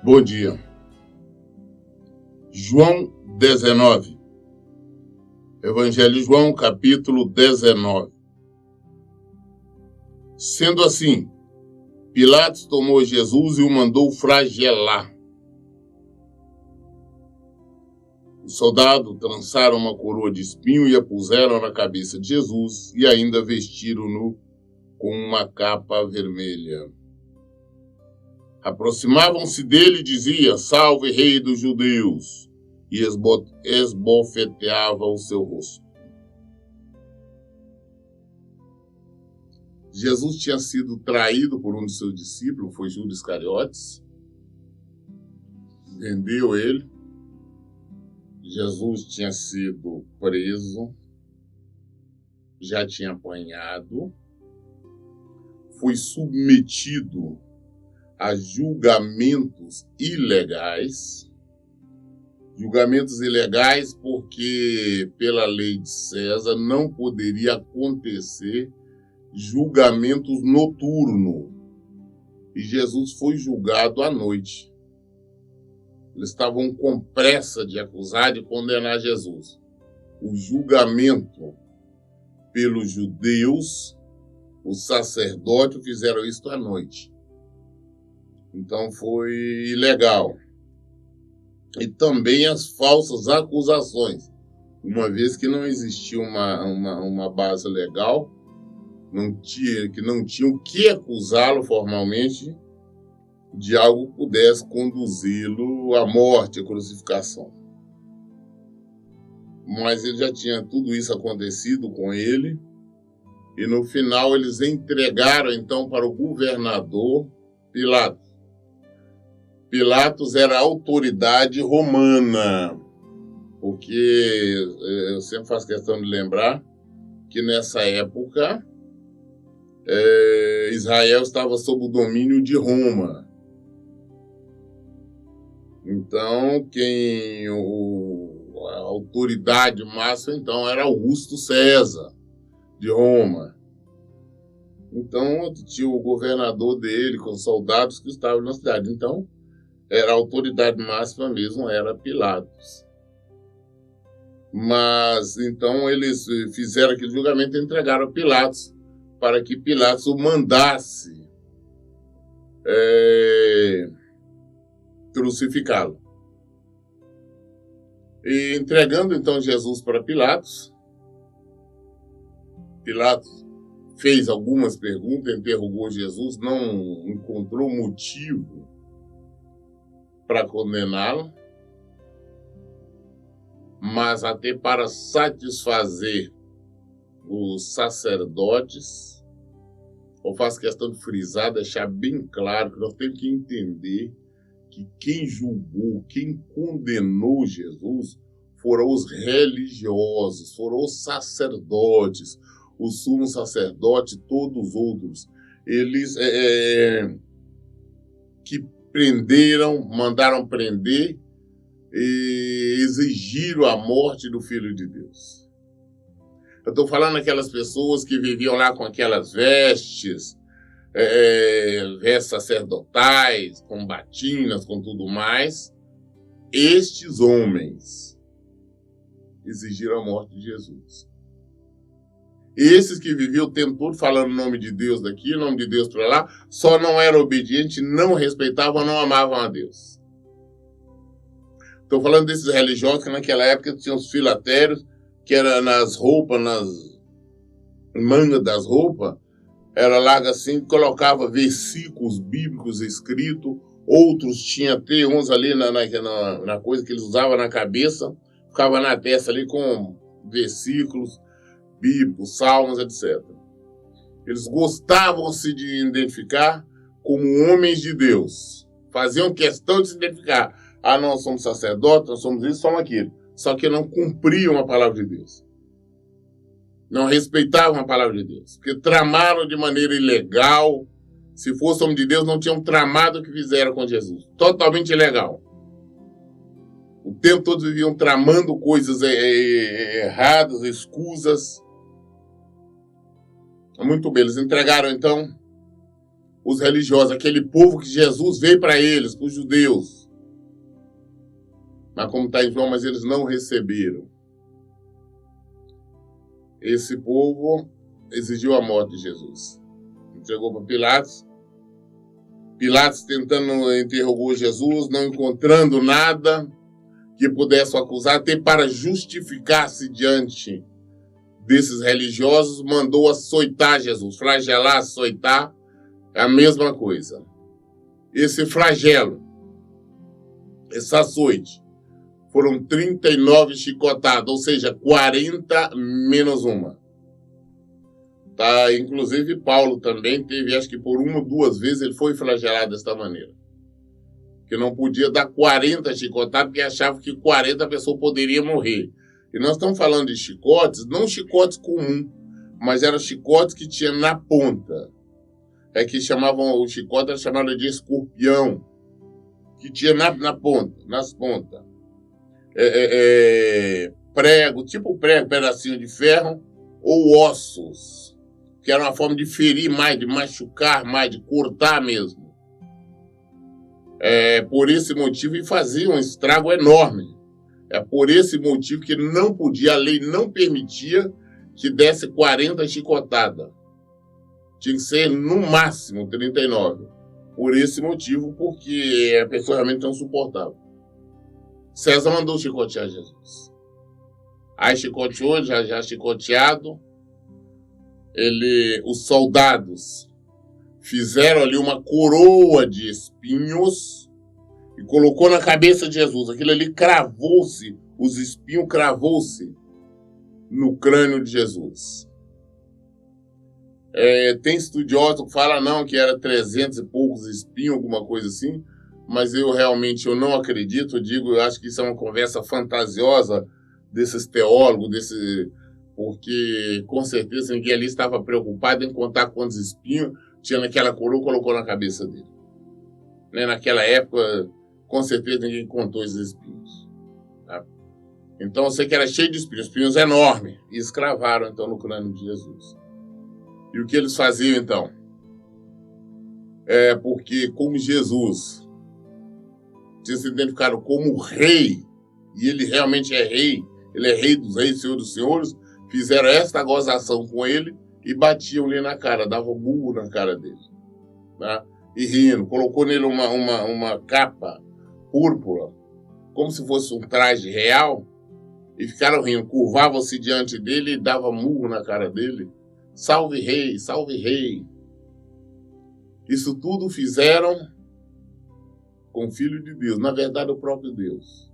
Bom dia. João 19. Evangelho de João, capítulo 19. Sendo assim, Pilatos tomou Jesus e o mandou flagelar. Os soldados trançaram uma coroa de espinho e a puseram na cabeça de Jesus e ainda vestiram-no com uma capa vermelha. Aproximavam-se dele e diziam: "Salve, rei dos judeus!" e esbofeteava o seu rosto. Jesus tinha sido traído por um de seus discípulos, foi Judas Iscariotes, vendeu ele. Jesus tinha sido preso, já tinha apanhado, foi submetido a julgamentos ilegais. Julgamentos ilegais porque, pela lei de César, não poderia acontecer julgamentos noturnos. E Jesus foi julgado à noite. Eles estavam com pressa de acusar, de condenar Jesus. O julgamento pelos judeus, os sacerdotes fizeram isso à noite. Então foi ilegal. E também as falsas acusações, uma vez que não existia uma base legal, que não tinha o que acusá-lo formalmente de algo que pudesse conduzi-lo à morte, à crucificação. Mas ele já tinha tudo isso acontecido com ele, e no final eles entregaram então para o governador Pilatos. Pilatos era a autoridade romana, porque eu sempre faço questão de lembrar que nessa época Israel estava sob o domínio de Roma. Então, a autoridade máxima então era Augusto César, de Roma. Então, tinha o governador dele com soldados que estavam na cidade. Então, a autoridade máxima mesmo era Pilatos. Mas, então, eles fizeram aquele julgamento e entregaram a Pilatos, para que Pilatos o mandasse crucificá-lo. E entregando, então, Jesus para Pilatos, Pilatos fez algumas perguntas, interrogou Jesus, não encontrou motivo para condená-lo, mas até para satisfazer os sacerdotes, eu faço questão de frisar, deixar bem claro que nós temos que entender que quem julgou, quem condenou Jesus foram os religiosos, foram os sacerdotes, o sumo sacerdote, todos os outros. Eles que prenderam, mandaram prender e exigiram a morte do Filho de Deus. Eu estou falando daquelas pessoas que viviam lá com aquelas vestes sacerdotais, com batinas, com tudo mais. Estes homens exigiram a morte de Jesus. Esses que viviam o tempo todo falando o nome de Deus daqui, o nome de Deus para lá, só não eram obedientes, não respeitavam, não amavam a Deus. Estou falando desses religiosos que naquela época tinham os filatérios, que era nas roupas, nas mangas das roupas, era larga assim, colocava versículos bíblicos escritos, outros tinham até uns ali na coisa que eles usavam na cabeça, ficava na testa ali com versículos bíblicos, salmos, etc. Eles gostavam-se de identificar como homens de Deus. Faziam questão de se identificar. Ah, nós somos sacerdotes, nós somos isso, somos aquilo. Só que não cumpriam a palavra de Deus. Não respeitavam a palavra de Deus. Porque tramaram de maneira ilegal. Se fosse homem de Deus, não tinham tramado o que fizeram com Jesus. Totalmente ilegal. O tempo todo viviam tramando coisas erradas, escusas. Muito bem, eles entregaram então os religiosos, aquele povo que Jesus veio para eles, para os judeus. Mas como está em João, mas eles não receberam. Esse povo exigiu a morte de Jesus. Entregou para Pilatos. Pilatos tentando interrogou Jesus, não encontrando nada que pudesse acusar, até para justificar-se diante desses religiosos, mandou açoitar Jesus. Flagelar, açoitar, é a mesma coisa. Esse flagelo, esse açoite, foram 39 chicotadas, ou seja, 40 menos uma. Tá? Inclusive, Paulo também teve, acho que por uma ou duas vezes, ele foi flagelado desta maneira. Que não podia dar 40 chicotadas, porque achava que 40 pessoas poderiam morrer. E nós estamos falando de chicotes, não chicotes comuns, mas eram chicotes que tinha na ponta. É que chamavam, o chicote era chamado de escorpião, que tinha na ponta, nas pontas. Prego, tipo prego, pedacinho de ferro, ou ossos, que era uma forma de ferir mais, de machucar mais, de cortar mesmo. Por esse motivo, e fazia um estrago enorme. É por esse motivo que não podia, a lei não permitia que desse 40 chicotadas. Tinha que ser, no máximo, 39. Por esse motivo, porque a pessoa realmente não suportava. César mandou chicotear Jesus. Aí chicoteou, já chicoteado. Os soldados fizeram ali uma coroa de espinhos e colocou na cabeça de Jesus. Aquilo ali cravou-se, os espinhos cravou-se no crânio de Jesus. Tem estudioso que fala não, que era 300 e poucos espinhos, alguma coisa assim, mas eu não acredito. Eu acho que isso é uma conversa fantasiosa desses teólogos, porque com certeza ninguém ali estava preocupado em contar quantos espinhos tinha naquela coroa, colocou na cabeça dele. Naquela época, com certeza ninguém contou esses espinhos. Tá? Então eu sei que era cheio de espinhos enormes, e escravaram então no crânio de Jesus. E o que eles faziam então? Porque como Jesus tinha se identificado como rei, e ele realmente é rei, ele é rei dos reis, senhor dos senhores, fizeram esta gozação com ele e batiam ali na cara, davam burro na cara dele. Tá? E rindo, colocou nele uma capa púrpura, como se fosse um traje real, e ficaram rindo, curvavam-se diante dele e davam murro na cara dele. Salve rei, salve rei. Isso tudo fizeram com o Filho de Deus, na verdade o próprio Deus.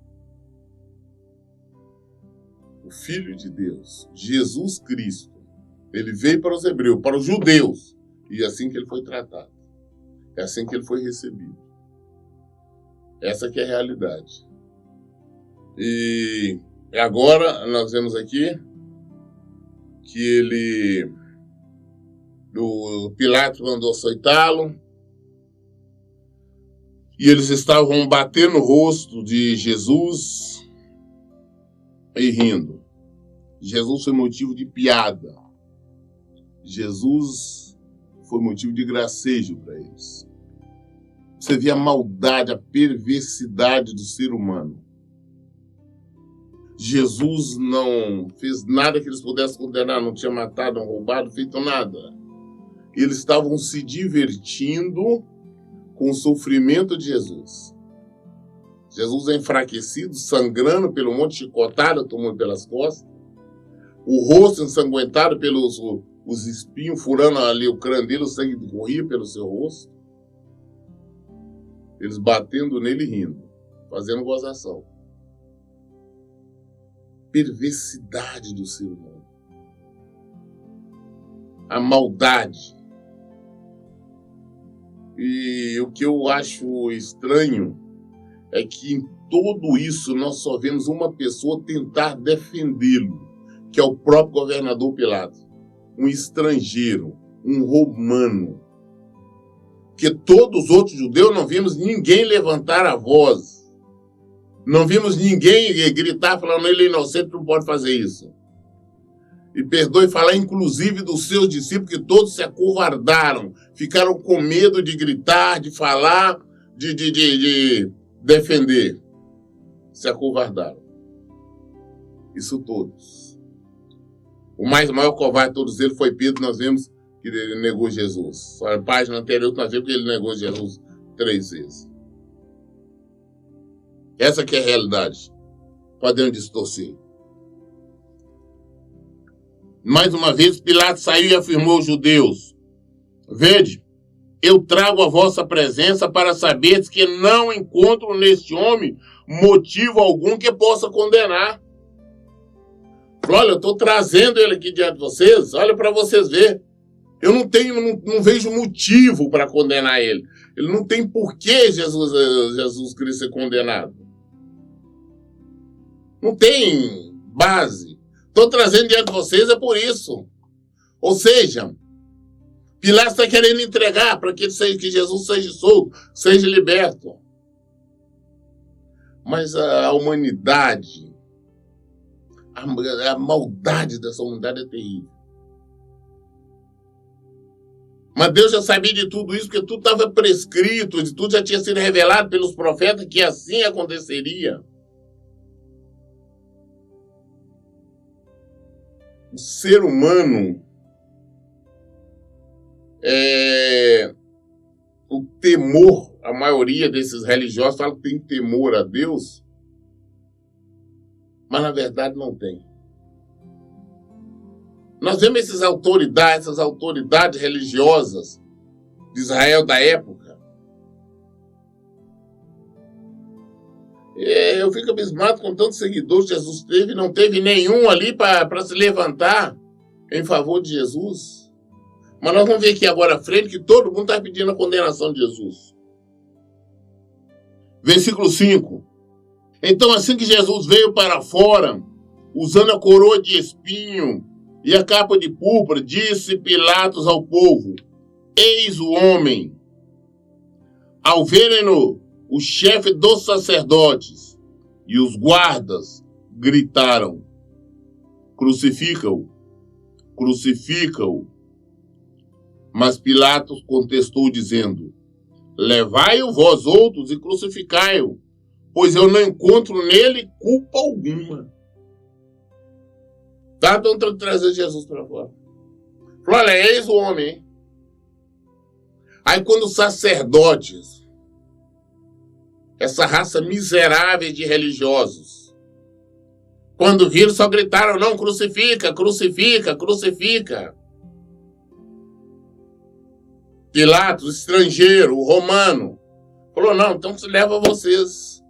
O Filho de Deus, Jesus Cristo, ele veio para os hebreus, para os judeus, e é assim que ele foi tratado. É assim que ele foi recebido. Essa que é a realidade. E agora nós vemos aqui que o Pilatos mandou açoitá-lo, e eles estavam batendo no rosto de Jesus e rindo. Jesus foi motivo de piada. Jesus foi motivo de gracejo para eles. Você vê a maldade, a perversidade do ser humano. Jesus não fez nada que eles pudessem condenar, não tinha matado, não roubado, feito nada. Eles estavam se divertindo com o sofrimento de Jesus. Jesus é enfraquecido, sangrando pelo monte de chicotada, tomando pelas costas. O rosto ensanguentado pelos os espinhos, furando ali o crânio dele, o sangue corria pelo seu rosto. Eles batendo nele e rindo, fazendo gozação. Perversidade do ser humano. A maldade. E o que eu acho estranho é que em tudo isso nós só vemos uma pessoa tentar defendê-lo, que é o próprio governador Pilatos. Um estrangeiro, um romano. Porque todos os outros judeus não vimos ninguém levantar a voz. Não vimos ninguém gritar falando ele é inocente, não pode fazer isso. E perdoe falar, inclusive, dos seus discípulos, que todos se acovardaram, ficaram com medo de gritar, de falar, de defender. Se acovardaram. Isso todos. O maior covarde de todos eles foi Pedro, nós vemos que ele negou Jesus. Na página anterior, nós vemos que ele negou Jesus 3 vezes. Essa que é a realidade. Podemos distorcer. Mais uma vez, Pilatos saiu e afirmou aos judeus: vede, eu trago a vossa presença para saberes que não encontro neste homem motivo algum que possa condenar. Olha, eu estou trazendo ele aqui diante de vocês, olha para vocês verem. Eu não vejo motivo para condenar ele. Ele não tem porquê Jesus Cristo ser condenado. Não tem base. Estou trazendo diante de vocês é por isso. Ou seja, Pilatos está querendo entregar para que Jesus seja solto, seja liberto. Mas a humanidade, a maldade dessa humanidade é terrível. Mas Deus já sabia de tudo isso, porque tudo estava prescrito, de tudo já tinha sido revelado pelos profetas que assim aconteceria. O ser humano, o temor, a maioria desses religiosos fala que tem temor a Deus, mas na verdade não tem. Nós vemos essas autoridades religiosas de Israel da época. Eu fico abismado com tantos seguidores que Jesus teve, não teve nenhum ali para se levantar em favor de Jesus. Mas nós vamos ver aqui agora à frente que todo mundo está pedindo a condenação de Jesus. Versículo 5. Então, assim que Jesus veio para fora, usando a coroa de espinho e a capa de púrpura, disse Pilatos ao povo: eis o homem. Ao verem-no, o chefe dos sacerdotes e os guardas gritaram: crucifica-o, crucifica-o. Mas Pilatos contestou, dizendo: levai-o vós outros e crucificai-o, pois eu não encontro nele culpa alguma. Tá tentando trazer Jesus para fora. Falou: olha, eis o homem, hein? Aí quando os sacerdotes, essa raça miserável de religiosos, quando viram, só gritaram: não, crucifica, crucifica, crucifica. Pilatos, estrangeiro, o romano, falou: não, então se leva vocês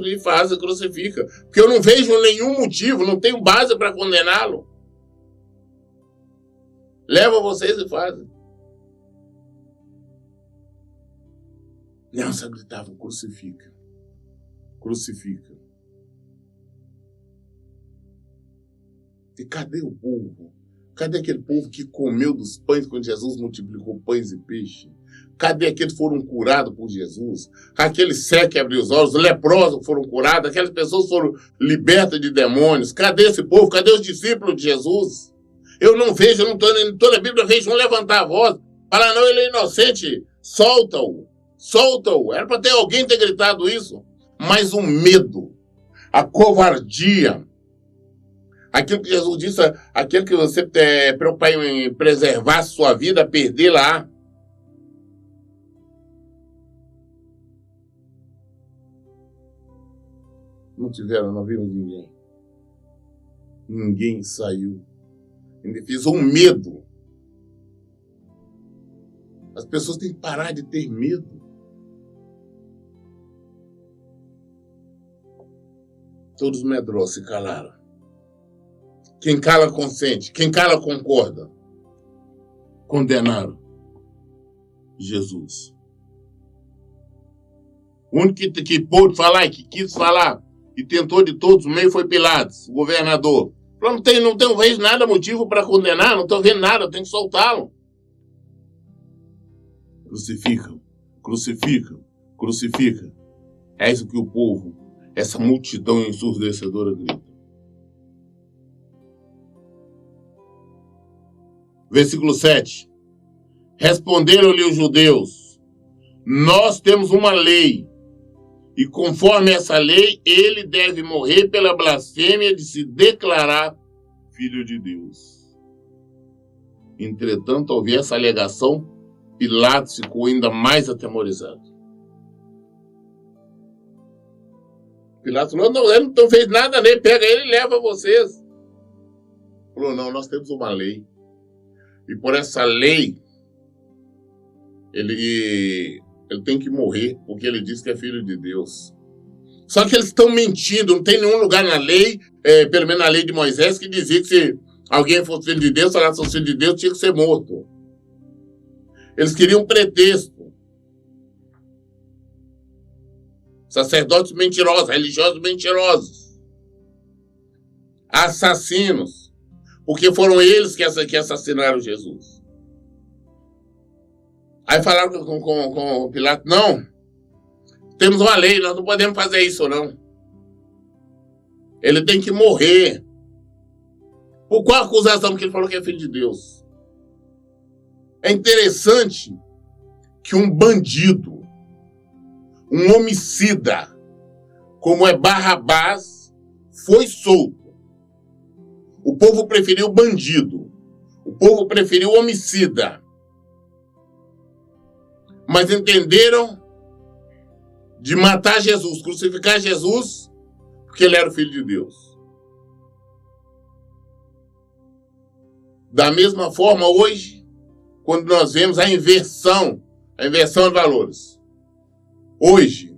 e fazem, crucifica. Porque eu não vejo nenhum motivo, não tenho base para condená-lo. Leva vocês e fazem. Não, só gritavam: crucifica, crucifica. E cadê o povo? Cadê aquele povo que comeu dos pães quando Jesus multiplicou pães e peixe? Cadê aqueles que foram curados por Jesus? Aqueles cegos que abriu os olhos, os leprosos que foram curados, aquelas pessoas que foram libertas de demônios. Cadê esse povo? Cadê os discípulos de Jesus? Eu não vejo, eu não estou em toda a Bíblia, eu vejo um levantar a voz, falar: não, ele é inocente, solta-o, solta-o. Era para ter alguém ter gritado isso. Mas o medo, a covardia, aquilo que Jesus disse, aquilo que você preocupar em preservar a sua vida, perdê-la. Não vimos ninguém. Ninguém saiu em defesa. Um medo. As pessoas têm que parar de ter medo. Todos medrosos se calaram. Quem cala consente, quem cala concorda. Condenaram Jesus. O único que pôde falar e que quis falar e tentou de todos os meios foi Pilatos, o governador. Falou: não vejo nada motivo para condenar, não estou vendo nada, eu tenho que soltá-lo. Crucificam, crucificam, crucificam. É isso que o povo, essa multidão ensurdecedora grita. Versículo 7. Responderam-lhe os judeus: nós temos uma lei, e conforme essa lei, ele deve morrer pela blasfêmia de se declarar filho de Deus. Entretanto, ao ouvir essa alegação, Pilatos ficou ainda mais atemorizado. Pilatos falou: não, ele não fez nada nele, pega ele e leva vocês. Falou: não, nós temos uma lei. E por essa lei, ele tem que morrer, porque ele diz que é filho de Deus. Só que eles estão mentindo, não tem nenhum lugar na lei, pelo menos na lei de Moisés, que dizia que se alguém fosse filho de Deus, falasse fosse filho de Deus, tinha que ser morto. Eles queriam um pretexto. Sacerdotes mentirosos, religiosos mentirosos. Assassinos. Porque foram eles que assassinaram Jesus. Aí falaram com Pilatos: não, temos uma lei, nós não podemos fazer isso, não. Ele tem que morrer. Por qual acusação que ele falou que é filho de Deus? É interessante que um bandido, um homicida, como é Barrabás, foi solto. O povo preferiu o bandido. O povo preferiu o homicida. Mas entenderam de matar Jesus, crucificar Jesus, porque ele era o Filho de Deus. Da mesma forma, hoje, quando nós vemos a inversão de valores. Hoje,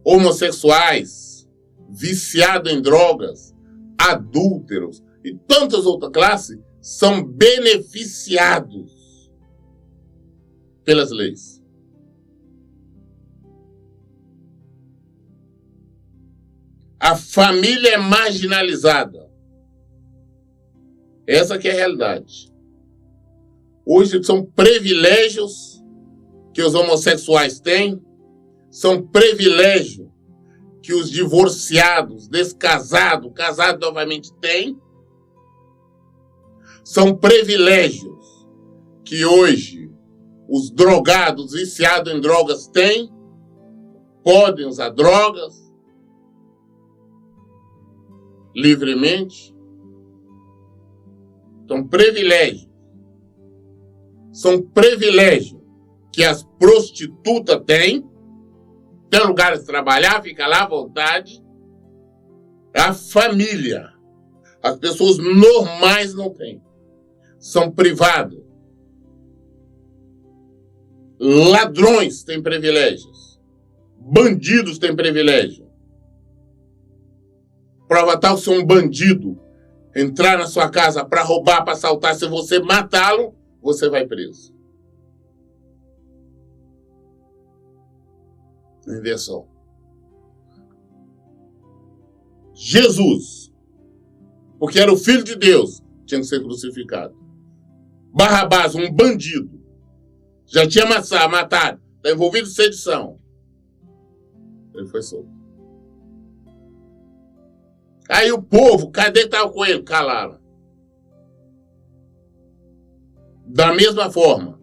homossexuais, viciados em drogas, adúlteros e tantas outras classes são beneficiados pelas leis. A família é marginalizada. Essa que é a realidade. Hoje são privilégios que os homossexuais têm, são privilégios que os divorciados, descasados, casados novamente têm, são privilégios que hoje os drogados, viciados em drogas têm, podem usar drogas livremente. São privilégios. São privilégios que as prostitutas têm. Tem lugar de trabalhar, fica lá à vontade. A família. As pessoas normais não têm. São privados. Ladrões têm privilégios. Bandidos têm privilégio. Prova tal, se um bandido entrar na sua casa para roubar, para assaltar, se você matá-lo, você vai preso. Inversão. Jesus, porque era o Filho de Deus, tinha que ser crucificado. Barrabás, um bandido, já tinha matado, está envolvido em sedição. Ele foi solto. Aí o povo, cadê que estava com ele? Calaram. Da mesma forma,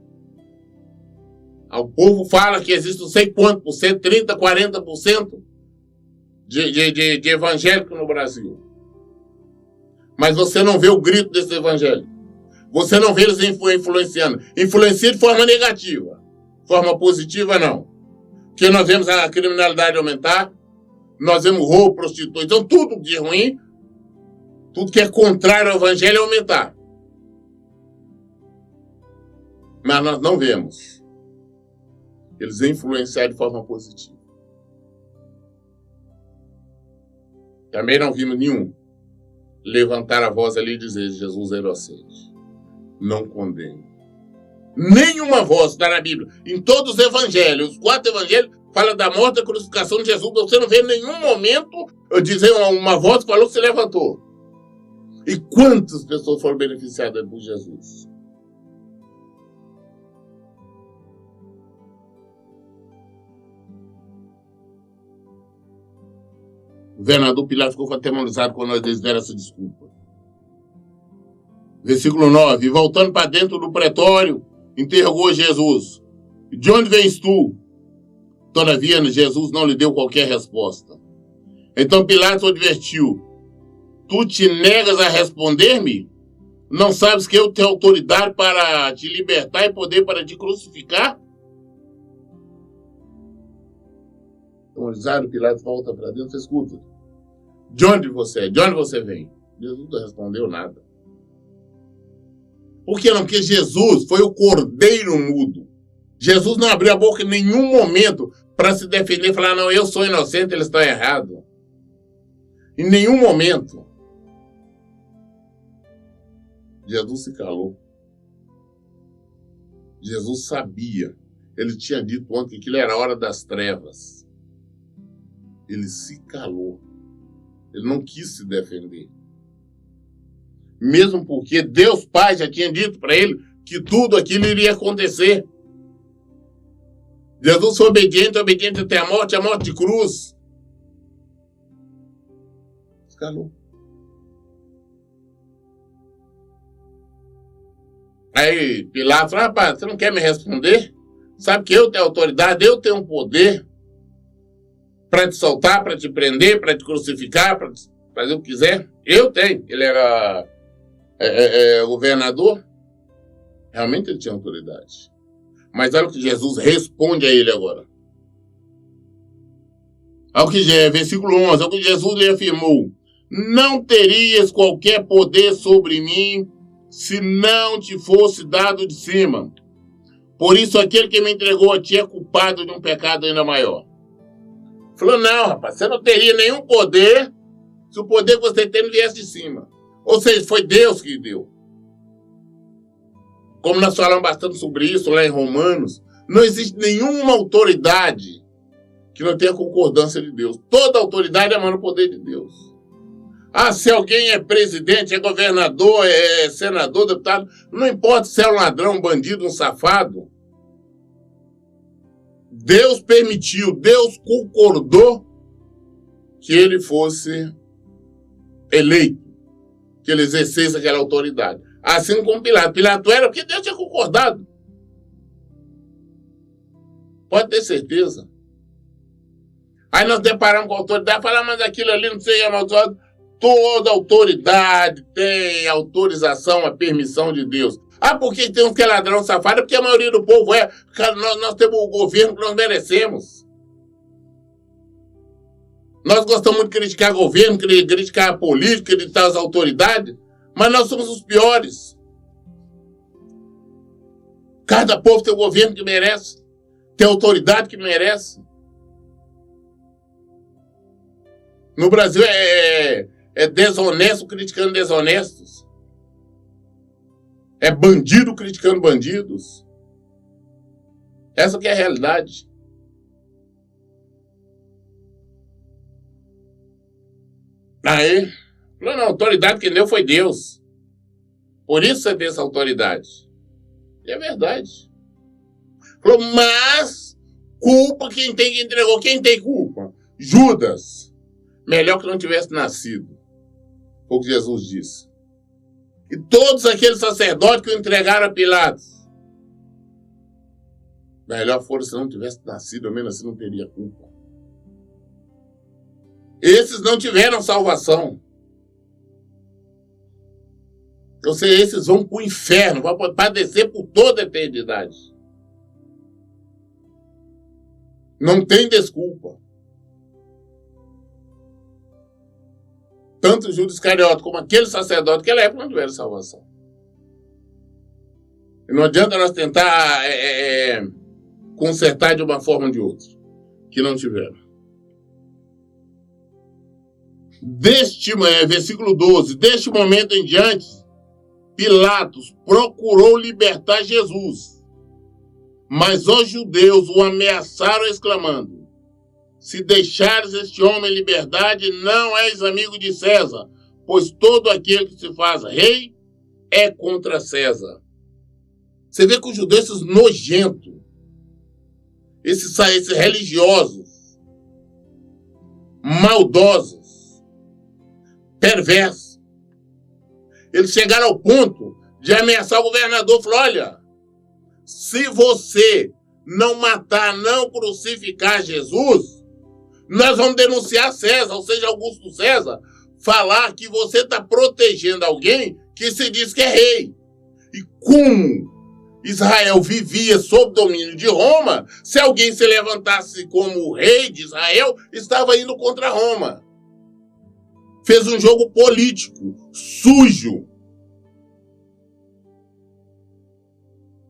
o povo fala que existe não sei quanto por cento, 30%, 40% de evangélico no Brasil. Mas você não vê o grito desse evangélico. Você não vê eles influenciando. Influencia de forma negativa. Forma positiva, não. Porque nós vemos a criminalidade aumentar, nós vemos roubo, prostituição, então tudo de ruim, tudo que é contrário ao evangelho aumentar. Mas nós não vemos eles influenciar de forma positiva. Também não vimos nenhum levantar a voz ali e dizer: Jesus é inocente. Não condeno. Nenhuma voz está na Bíblia. Em todos os evangelhos, os 4 evangelhos, fala da morte e da crucificação de Jesus. Você não vê em nenhum momento dizer uma voz que falou que se levantou. E quantas pessoas foram beneficiadas por Jesus? O governador Pilatos ficou atemorizado quando nós deram essa desculpa. Versículo 9. E voltando para dentro do pretório, interrogou Jesus: de onde vens tu? Todavia, Jesus não lhe deu qualquer resposta. Então Pilatos o advertiu: tu te negas a responder-me? Não sabes que eu tenho autoridade para te libertar e poder para te crucificar? Então, Pilatos volta para dentro e escuta: de onde você é? De onde você vem? Jesus não respondeu nada. Por que não? Porque Jesus foi o cordeiro mudo. Jesus não abriu a boca em nenhum momento para se defender e falar: não, eu sou inocente, ele está errado. Em nenhum momento. Jesus se calou. Jesus sabia. Ele tinha dito ontem que aquilo era a hora das trevas. Ele se calou. Ele não quis se defender. Mesmo porque Deus Pai já tinha dito para ele que tudo aquilo iria acontecer. Jesus foi obediente até a morte de cruz. Se calou. Aí Pilatos falou: rapaz, você não quer me responder? Sabe que eu tenho autoridade, eu tenho poder para te soltar, para te prender, para te crucificar, para fazer o que quiser. Eu tenho. Ele era governador. Realmente ele tinha autoridade. Mas olha o que Jesus responde a ele agora. Olha o que versículo 11. Olha o que Jesus lhe afirmou: não terias qualquer poder sobre mim se não te fosse dado de cima. Por isso aquele que me entregou a ti é culpado de um pecado ainda maior. Falou: não, rapaz, você não teria nenhum poder se o poder que você tem não viesse de cima. Ou seja, foi Deus que deu. Como nós falamos bastante sobre isso lá em Romanos, não existe nenhuma autoridade que não tenha concordância de Deus. Toda autoridade emana o poder de Deus. Ah, se alguém é presidente, é governador, é senador, deputado, não importa se é um ladrão, um bandido, um safado. Deus permitiu, Deus concordou que ele fosse eleito, que ele exercesse aquela autoridade. Assim como Pilatos. Pilatos era porque Deus tinha concordado. Pode ter certeza. Aí nós deparamos com a autoridade, falamos: mas aquilo ali não sei, amaldiçoado. Toda autoridade tem autorização, a permissão de Deus. Ah, por que tem uns que é ladrão safado? Porque a maioria do povo é. Nós temos o governo que nós merecemos. Nós gostamos muito de criticar o governo, criticar a política, criticar as autoridades, mas nós somos os piores. Cada povo tem o governo que merece, tem a autoridade que merece. No Brasil é desonesto criticando desonestos. É bandido criticando bandidos. Essa que é a realidade. Aí, não, a autoridade que deu foi Deus. Por isso você tem essa autoridade. E é verdade. Falou: mas culpa quem tem que entregou. Quem tem culpa? Judas. Melhor que não tivesse nascido. Foi o que Jesus disse. E todos aqueles sacerdotes que o entregaram a Pilatos. Melhor foram se não tivesse nascido, ao menos assim não teria culpa. Esses não tiveram salvação. Ou seja, esses vão para o inferno, vão padecer por toda a eternidade. Não tem desculpa. Tanto Judas Iscariote como aquele sacerdote naquela época não tiveram salvação. E não adianta nós tentar consertar de uma forma ou de outra, que não tiveram. Versículo 12, deste momento em diante, Pilatos procurou libertar Jesus, mas os judeus o ameaçaram exclamando: se deixares este homem em liberdade, não és amigo de César, pois todo aquele que se faz rei é contra César. Você vê que os judeus, esses nojentos, esses religiosos, maldosos, perversos, Eles chegaram ao ponto de ameaçar o governador. Falou, olha, se você não matar, não crucificar Jesus, nós vamos denunciar César, ou seja, Augusto César, falar que você está protegendo alguém que se diz que é rei. E como Israel vivia sob domínio de Roma, se alguém se levantasse como rei de Israel, estava indo contra Roma. Fez um jogo político, sujo.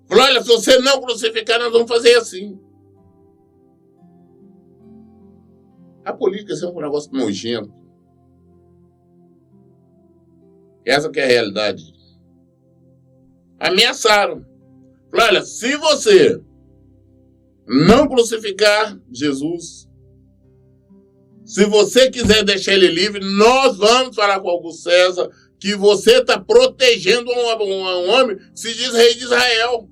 Falou, olha, se você não crucificar, nós vamos fazer assim. A política é um negócio nojento. Essa que é a realidade. Ameaçaram. Falou, olha, se você não crucificar Jesus, se você quiser deixar ele livre, nós vamos falar com Augusto César que você está protegendo um homem que se diz rei de Israel.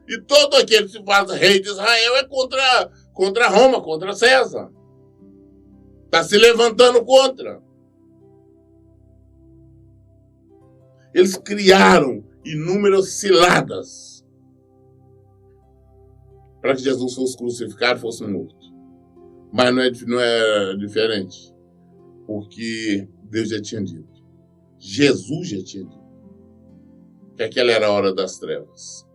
E todo aquele que se faz rei de Israel é contra Roma, contra César. Está se levantando contra. Eles criaram inúmeras ciladas para que Jesus fosse crucificado e fosse morto. Mas não é diferente. Porque Deus já tinha dito. Jesus já tinha dito que aquela era a hora das trevas.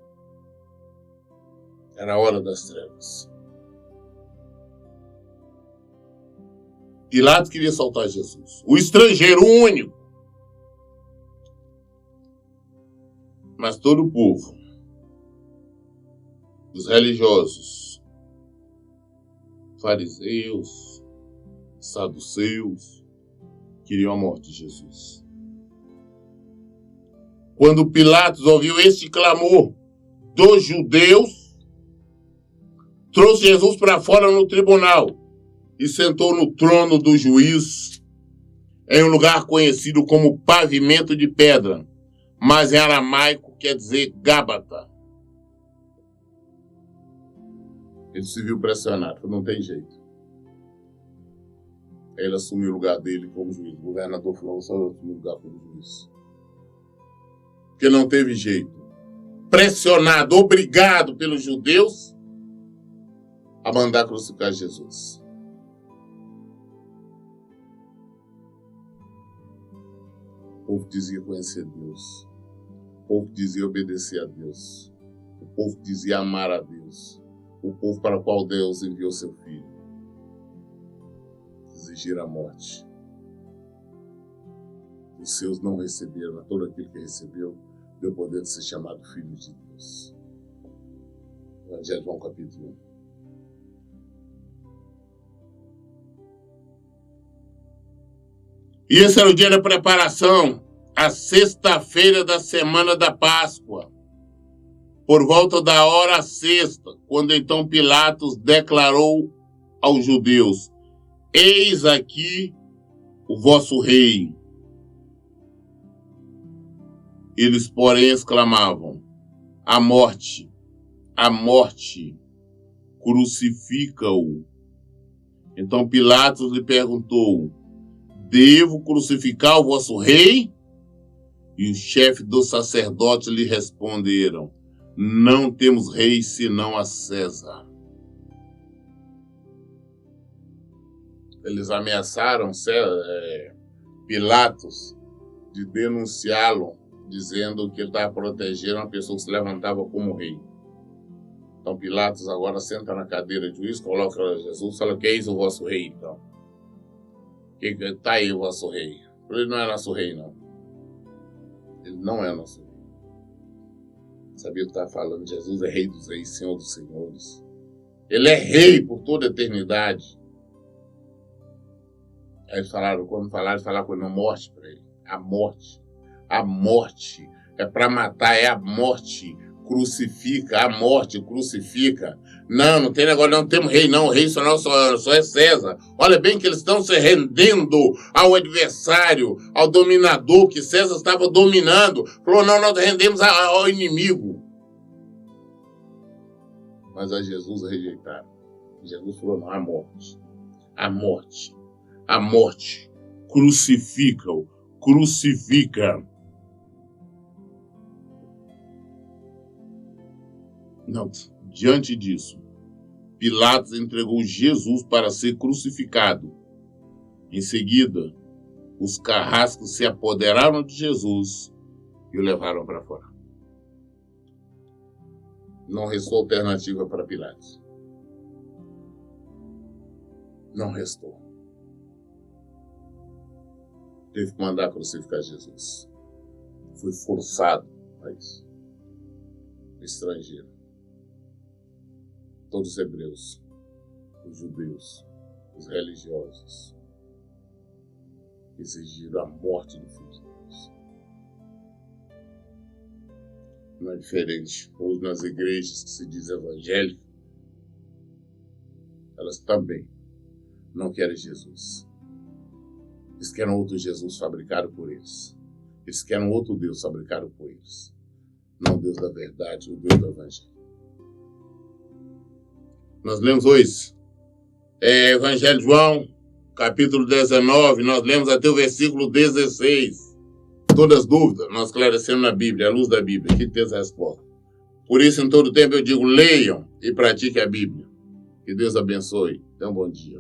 Era a hora das trevas. Pilatos queria soltar Jesus. O estrangeiro, o único. Mas todo o povo, os religiosos, fariseus, saduceus, queriam a morte de Jesus. Quando Pilatos ouviu este clamor dos judeus, trouxe Jesus para fora no tribunal e sentou no trono do juiz, em um lugar conhecido como pavimento de pedra, mas em aramaico quer dizer Gábata. Ele se viu pressionado, não tem jeito. Aí ele assumiu o lugar dele como juiz. O governador falou, só eu assumi o lugar como juiz. Porque não teve jeito. Pressionado, obrigado pelos judeus a mandar crucificar Jesus. O povo dizia conhecer Deus. O povo dizia obedecer a Deus. O povo dizia amar a Deus. O povo para o qual Deus enviou seu Filho. Exigir a morte. Os seus não receberam, a todo aquele que recebeu, deu poder de ser chamado Filho de Deus. Evangelho de João, capítulo 1. E esse era o dia da preparação, a sexta-feira da semana da Páscoa, por volta da hora sexta, quando então Pilatos declarou aos judeus, eis aqui o vosso rei. Eles, porém, exclamavam, a morte, crucifica-o. Então Pilatos lhe perguntou, devo crucificar o vosso rei? E os chefes dos sacerdotes lhe responderam, não temos rei senão a César. Eles ameaçaram Pilatos de denunciá-lo, dizendo que ele estava protegendo uma pessoa que se levantava como rei. Então Pilatos agora senta na cadeira de juiz, coloca Jesus e fala, que eis o vosso rei, então. Está aí o vosso rei. Ele não é nosso rei, não. Ele não é nosso rei. Sabia o que estava falando? Jesus é rei dos reis, senhor dos senhores. Ele é rei por toda a eternidade. Aí eles falaram com ele, não, morte para ele. A morte é para matar, é a morte. Crucifica, a morte, crucifica. Não tem negócio, não temos rei, não. O rei só é César. Olha bem que eles estão se rendendo ao adversário, ao dominador, que César estava dominando. Falou, não, nós rendemos ao inimigo. Mas a Jesus rejeitaram. Jesus falou, não, a morte, crucifica-o, crucifica. Não, diante disso, Pilatos entregou Jesus para ser crucificado. Em seguida, os carrascos se apoderaram de Jesus e o levaram para fora. Não restou alternativa para Pilatos. Não restou. Teve que mandar crucificar Jesus. Foi forçado a isso. Estrangeiro. Todos os hebreus, os judeus, os religiosos exigiram a morte do Filho de Deus. Não é diferente. Hoje nas igrejas que se diz evangélicas, elas também não querem Jesus. Eles querem outro Jesus fabricado por eles. Eles querem outro Deus fabricado por eles. Não o Deus da verdade, o Deus do evangelho. Nós lemos hoje Evangelho de João, capítulo 19, nós lemos até o versículo 16. Todas as dúvidas, nós esclarecemos na Bíblia, à luz da Bíblia, aqui tem essa resposta. Por isso, em todo tempo, eu digo, leiam e pratiquem a Bíblia. Que Deus abençoe. Tenham um bom dia.